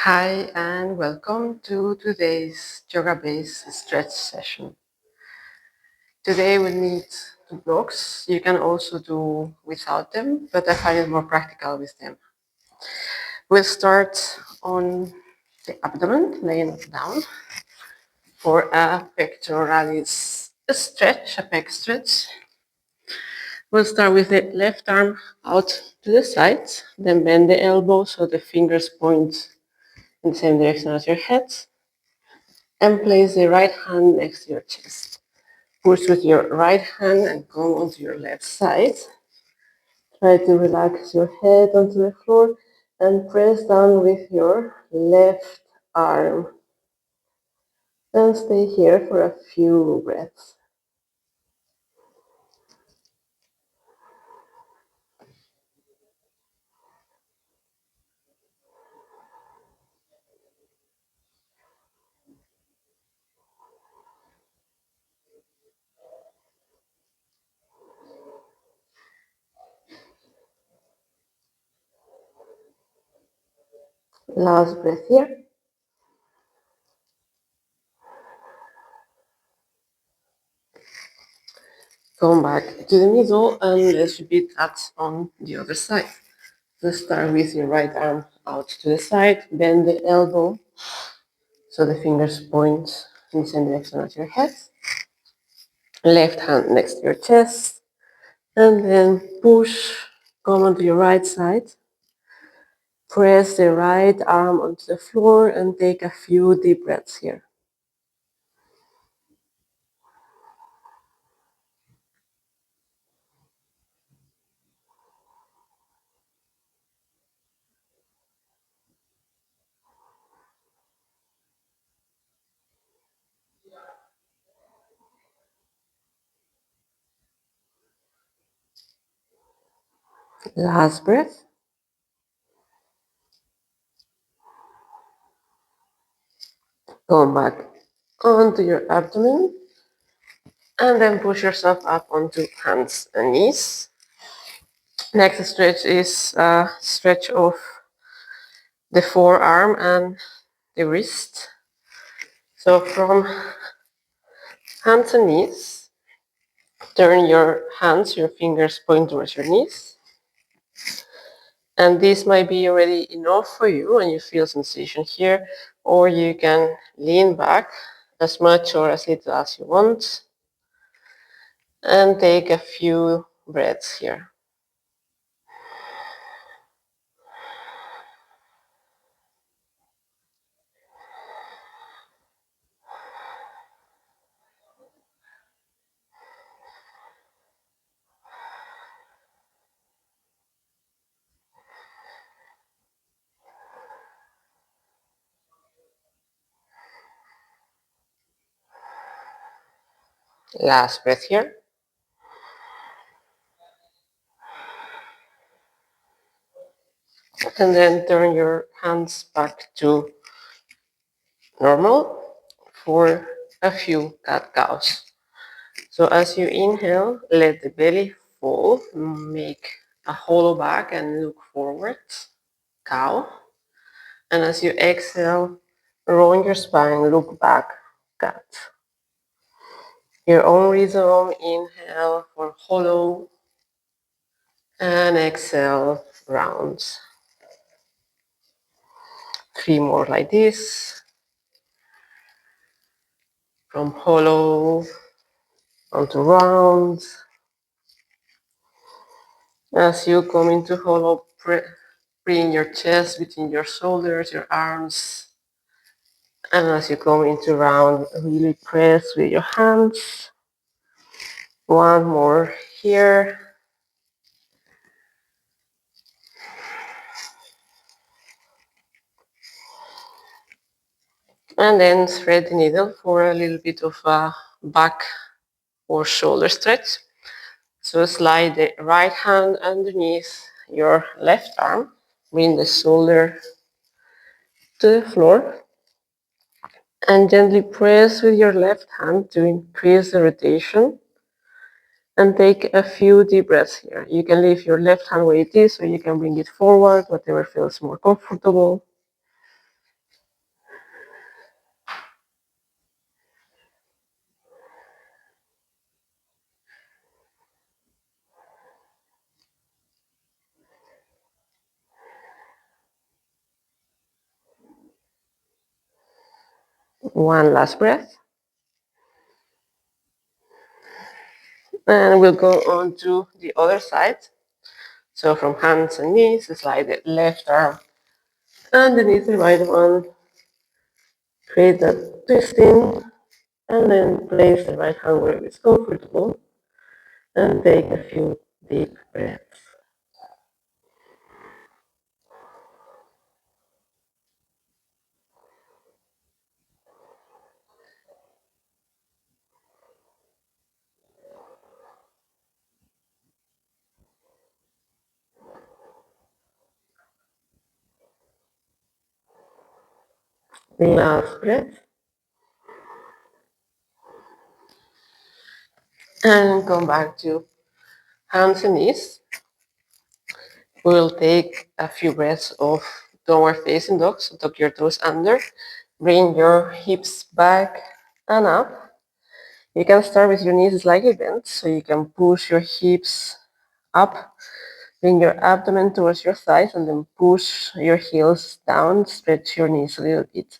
Hi and welcome to today's yoga-based stretch session. Today we need two blocks. You can also do without them, but I find it more practical with them. We'll start on the abdomen, laying it down for a pectoralis stretch, a pec stretch. We'll start with the left arm out to the side, then bend the elbow so the fingers point in the same direction as your head, and place the right hand next to your chest. Push with your right hand and come onto your left side. Try to relax your head onto the floor and press down with your left arm. And stay here for a few breaths. Last breath here. Come back to the middle and let's repeat that on the other side. Let's start with your right arm out to the side, bend the elbow so the fingers point in the same direction as your head. Left hand next to your chest, and then push, come onto your right side. Press the right arm onto the floor and take a few deep breaths here. Last breath. Come back onto your abdomen and then push yourself up onto hands and knees. Next stretch is a stretch of the forearm and the wrist. So from hands and knees, turn your hands, your fingers point towards your knees. And this might be already enough for you and you feel sensation here, or you can lean back as much or as little as you want and take a few breaths here. Last breath here. And then turn your hands back to normal for a few cat-cows. So as you inhale, let the belly fall, make a hollow back and look forward, cow. And as you exhale, roll your spine, look back, cat. Your own rhythm, inhale for hollow, and exhale, rounds. 3 more like this. From hollow onto rounds. As you come into hollow, bring your chest between your shoulders, your arms. And as you come into round, really press with your hands. 1 more here. And then thread the needle for a little bit of a back or shoulder stretch. So slide the right hand underneath your left arm. Bring the shoulder to the floor. And gently press with your left hand to increase the rotation. And take a few deep breaths here. You can leave your left hand where it is, or you can bring it forward, whatever feels more comfortable. One last breath. And we'll go on to the other side. So from hands and knees, slide the left arm underneath the right one. Create that twisting, and then place the right hand where it's comfortable and take a few deep breaths. Last breath. And come back to hands and knees. We'll take a few breaths of downward facing dog. So tuck your toes under. Bring your hips back and up. You can start with your knees slightly bent, so you can push your hips up. Bring your abdomen towards your thighs and then push your heels down. Stretch your knees a little bit.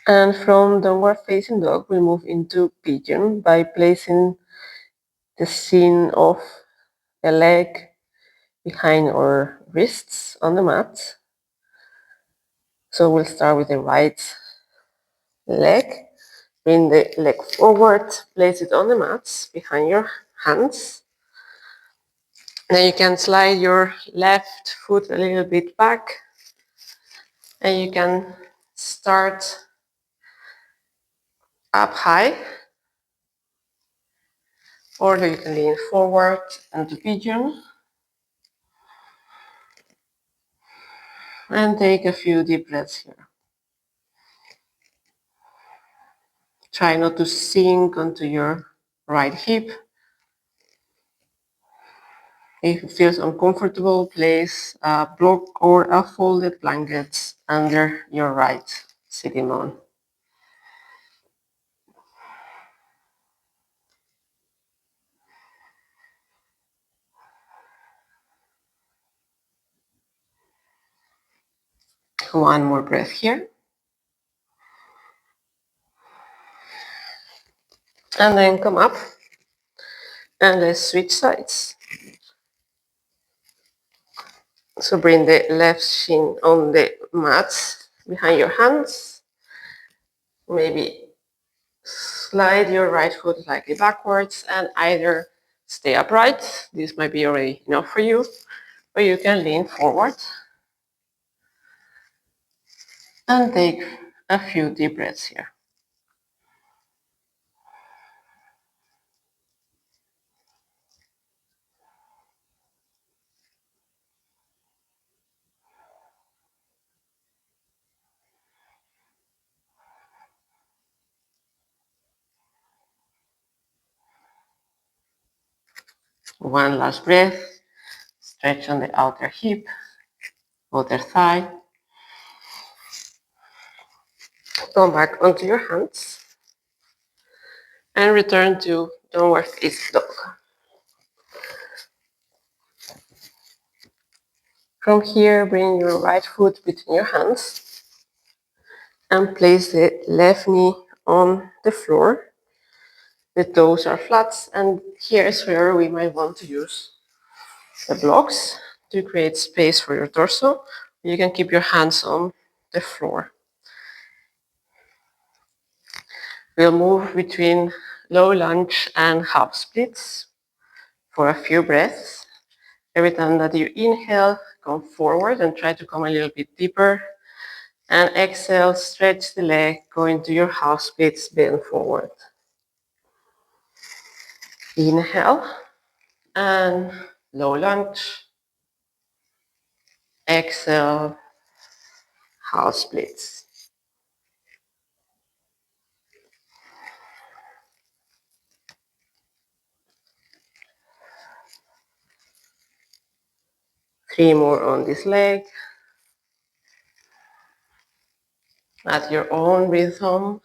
And from downward facing dog, we move into pigeon by placing the shin of a leg behind our wrists on the mat. So we'll start with the right leg. Bring the leg forward, place it on the mat behind your hands. Then you can slide your left foot a little bit back, and you can start up high, or you can lean forward into pigeon and take a few deep breaths here. Try not to sink onto your right hip. If it feels uncomfortable, place a block or a folded blanket under your right sitting bone. One more breath here. And then come up and let's switch sides. So bring the left shin on the mat behind your hands. Maybe slide your right foot slightly backwards and either stay upright. This might be already enough for you, or you can lean forward and take a few deep breaths here. One last breath. Stretch on the outer hip, outer thigh. Come back onto your hands and return to downward facing dog. From here, bring your right foot between your hands and place the left knee on the floor. The toes are flat, and here is where we might want to use the blocks to create space for your torso. You can keep your hands on the floor. We'll move between low lunge and half splits for a few breaths. Every time that you inhale, come forward and try to come a little bit deeper. And exhale, stretch the leg, go into your half splits, bend forward. Inhale and low lunge. Exhale, half splits. Three more on this leg. At your own rhythm,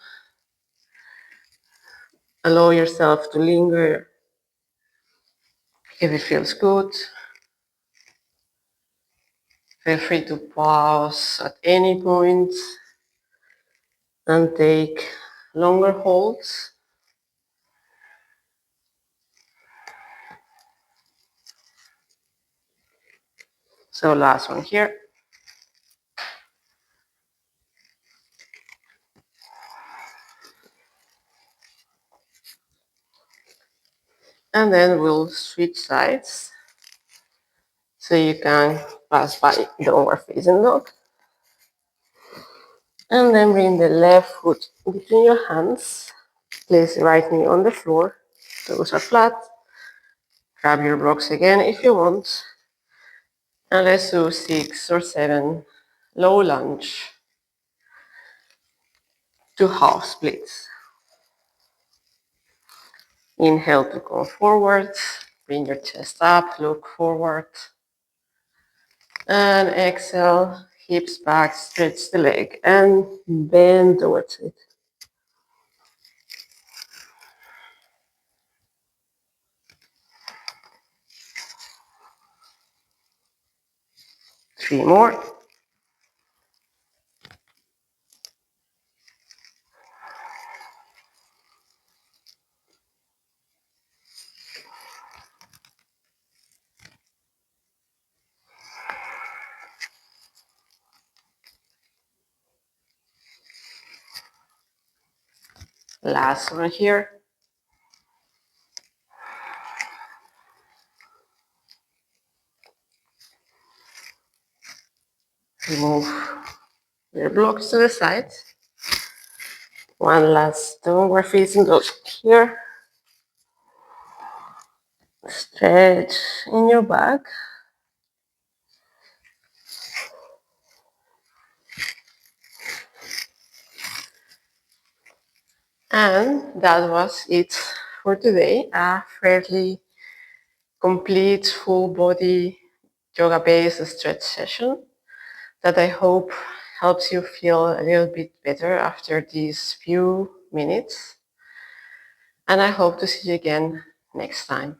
allow yourself to linger if it feels good. Feel free to pause at any point and take longer holds. So last one here. And then we'll switch sides. So you can pass by downward facing dog. And then bring the left foot between your hands. Place the right knee on the floor. Toes are flat. Grab your blocks again if you want. And let's do 6 or 7 low lunge to half splits. Inhale to come forward. Bring your chest up, look forward. And exhale, hips back, stretch the leg and bend towards it. 3 more. Last one here. Remove your blocks to the side. One last downward facing dog here. Stretch in your back. And that was it for today. A fairly complete full body yoga based stretch session that I hope helps you feel a little bit better after these few minutes. And I hope to see you again next time.